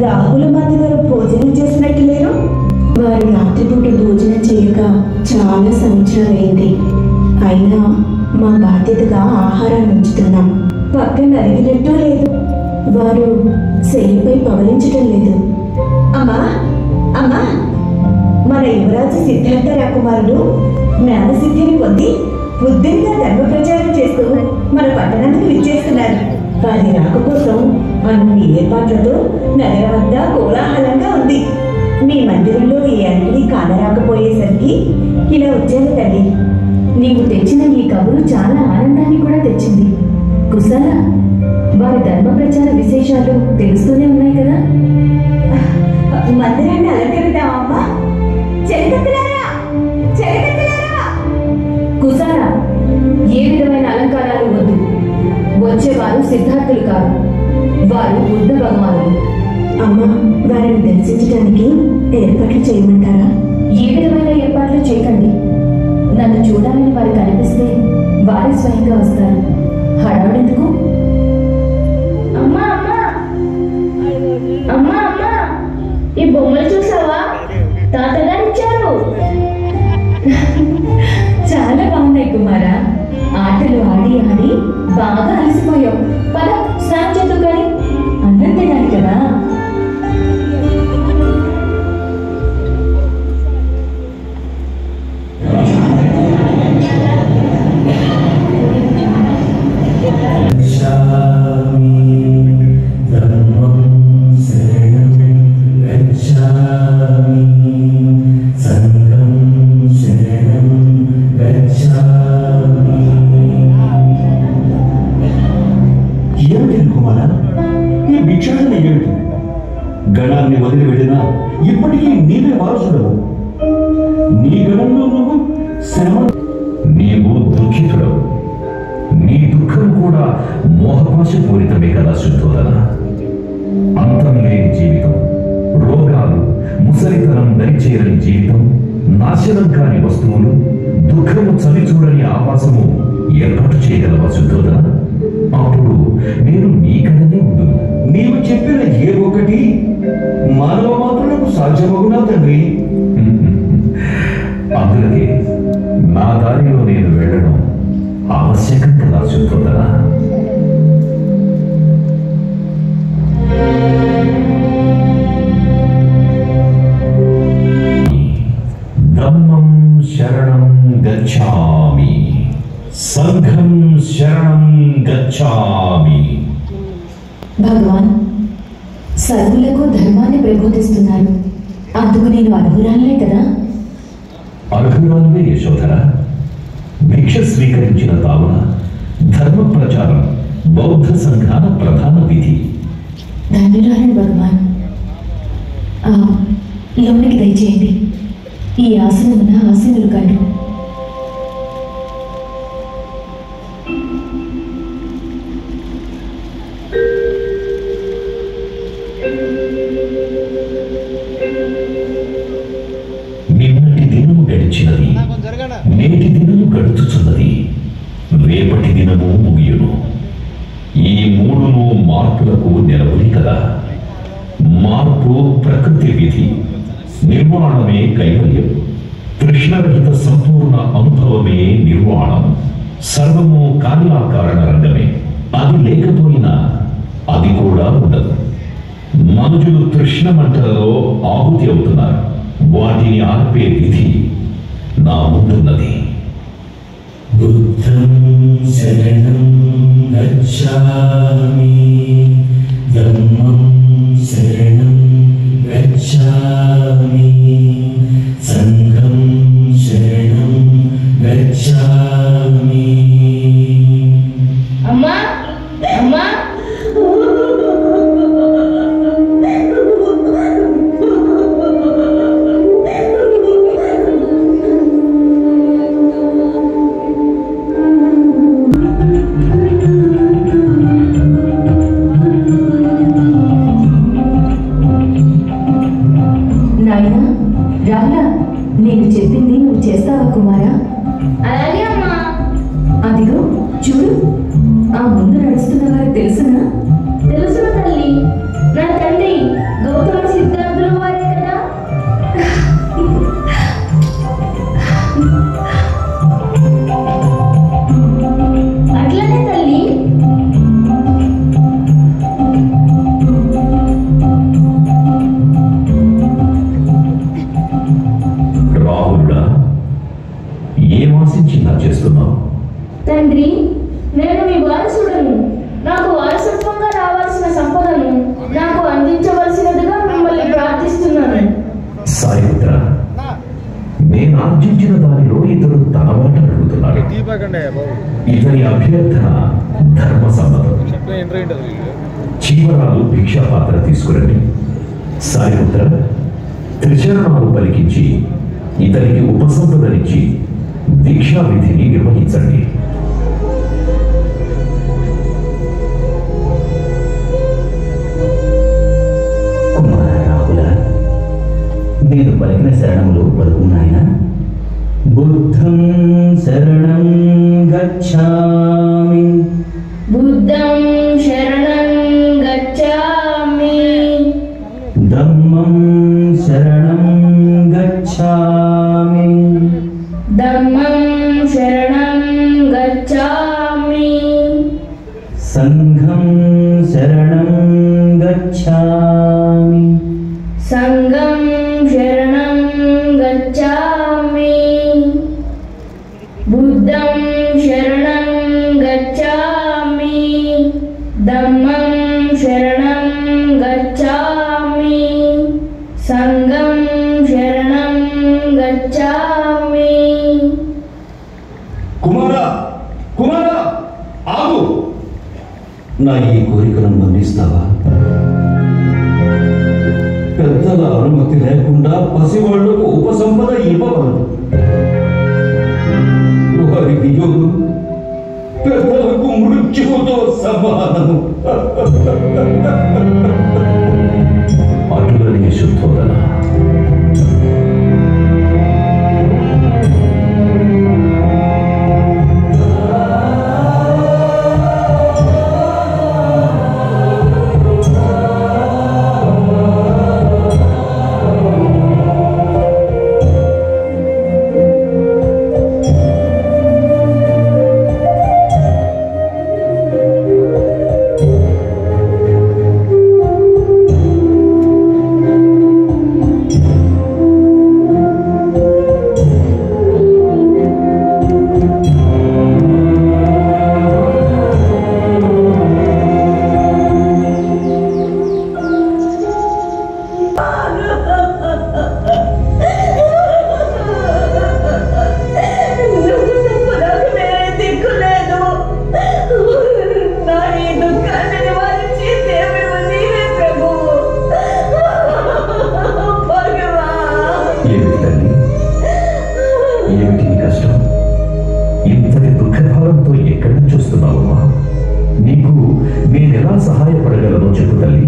రాహుల మాత గారు భోజనం చేసినట్టు లేరు. వారు రాత్రిపూట భోజనం చేయక చాలా సంవత్సరాలైంది. అయినా మా బాధ్యతగా ఆహారాన్ని ఉంచుతున్నాం. పక్కన అరిగినట్టు లేదు. వారు శైలిపై పవలించటం లేదు. అమ్మా అమ్మా, మన యువరాజు సిద్ధార్థ రాకుమారుడు జ్ఞానసిద్ధిని పొంది బుద్ధిగా ధర్మ ప్రచారం చేస్తూ మన పట్టణానికి విచ్చేస్తున్నారు. వారి రాక కోసం అన్ని ఏర్పాట్లతో నగరమంతా కోలాహలంగా ఉంది. మీ మందిరంలో ఈ అంగడి కానరాకపోయేసరికి ఇలా వచ్చాను తల్లి. నీవు తెచ్చిన ఈ కబురు చాలా ఆనందాన్ని కూడా తెచ్చింది. కుశల, వారి ధర్మ ప్రచార విశేషాలు తెలుస్తూనే ఉన్నాయి కదా. మందిరాన్ని అలంకరిద్దామమ్మా. చెరకత్తులారా, చెరకత్తులారా. కుశల, ఏ విధమైన అలంకారాలు వద్దు. వచ్చేవారు సిద్ధార్థులు కాదు, వారు బుద్ధ భగవానులు. అమ్మ, వారిని దర్శించడానికి ఏర్పాట్లు చేయమంటారా? ఏ విధమైన ఏర్పాట్లు చేయకండి. నన్ను చూడాలని వారు కనిపిస్తే వారే స్వయంగా వస్తారు. హడావుడెందుకు? అమ్మా అమ్మా అమ్మా అమ్మా, ఈ బొమ్మలు చూసావా? తాతగారు ఇచ్చారు. చాలా బాగున్నాయి కుమారా. ఆటలు ఆడి ఆడి బాగా అలసిపోయావు. పద, స్నానం చేద్దాం. కానీ అన్నం తినాలి కదా. గణాన్ని వదిలి వెళ్ళినా ఇప్పటికీ నీవే వారసుడవు. నీ గణంలో నువ్వు శ్రమ, నీవు దుఃఖితుడవు. నీ దుఃఖం కూడా మోహపాశపూరితమే కదా శుద్ధోదన. అంతం లేని జీవితం, రోగాలు, ముసలితనం దరిచేరని జీవితం, నాశనం కాని వస్తువులు, దుఃఖము చవి చూడని ఆవాసము ఏర్పాటు చేయగలవా శుద్ధోదన? అప్పుడు నేను నీకడనే ఉండు. నీవు చెప్పిన ఏ ఒకటి మానవ మాత్రులకు సాధ్యమగునా తండ్రి? అందుకే నా దారిలో నేను వెళ్ళడం ఆవశ్యకం కదా శుద్ధోదన. ధమ్మం శరణం గచ్ఛామి, సంఘం శరణం గచ్ఛామి. భగవాన్, సర్వులకు ధర్మాన్ని ప్రబోధిస్తున్నారు. అందుకు నేను అర్హురాలే కదా. అర్హురాలే యశోధర. భిక్ష స్వీకరించిన తావున ధర్మ ప్రచారం బౌద్ధ సంఘాన ప్రధాన విధి. ధన్యురాలని భగవాన్. లోనికి దయచేయండి. ఈ ఆసనమున ఆసనులు కండు. నిన్నటి దినము గడిచినది, నేటి దినము గడుచుచున్నది, రేపటి దినము ముగియును. ఈ మూడును మార్పులకు నిలబడి కదా. మార్పు ప్రకృతి విధి, నిర్వాణమే కైవల్యం. తృష్ణరహిత సంపూర్ణ అనుభవమే నిర్వాణం. సర్వము కార్యాకారణ రంగమే. అది లేకపోయినా అది కూడా ఉండదు. మనుషులు తృష్ణ మంటలలో ఆహుతి అవుతున్నారు. వాటిని ఆర్పే విధి నా ముందున్నది. బుద్ధం శరణం గచ్ఛామి, ధమ్మం శరణం గచ్ఛామి, సంఘం శరణం గచ్ఛామి. అమ్మా అమ్మా, నాయనా రాహుల, నేను చెప్పింది నువ్వు చేస్తావా కుమారా? అలాగే అమ్మా. అదిగో చూడు, ఆ ముందు నడుస్తున్న వారు తెలుసునా? తెలుసును తల్లి, నా తండ్రి తండ్రి, నేను మీ వారసుడను. నాకు వారసత్వంగా రావాల్సిన సంపదను నాకు అందించవలసినదిగా మిమ్మల్ని ప్రార్థిస్తున్నాను. సాయిపుత్ర, నేను ఆర్జించిన దానిలో ఇతడు తన మాట అడుగుతున్నాడు. ఇతని అభ్యర్థన ధర్మసమ్మతం. చీవరాలు భిక్షాపాత్ర తీసుకురండి. సాయిపుత్ర, త్రిచరణాలు పలికించి ఇతనికి ఉపసంపదనిచ్చి దీక్షా విధిని నిర్వహించండి. కుమార రాహుల, నేను పలికిన శరణములు పలుకున్నాయన. బుద్ధం శరణం గచ్ఛామి, బుద్ధం శరణం గచ్ఛామి, ధమ్మం శరణం గచ్ఛామి, ధమ్మం శరణం గచ్ఛామి, సంఘం శరణం గచ్ఛామి, సంఘం శరణం గచ్ఛామి, బుద్ధం శరణం గచ్ఛామి, ధమ్మం శరణం గచ్ఛామి, సంఘం శరణం గచ్ఛామి. కుమారా కుమారా, ఆగు. నా ఈ కోరికలను మన్నిస్తావా? పెద్దల అనుమతి లేకుండా పసివాళ్లకు ఉపసంపద ఇవ్వబడదు. వారి వియోగం పెద్దలకు మృత్యువుతో సమానము. అటులనే శుద్ధోదన. ఏమిటి కష్టం? ఇంతటి దుఃఖభారంతో ఎక్కడి నుంచి వస్తున్నావమ్మా? నీకు నేనెలా సహాయపడగలనో చెప్పు తల్లి.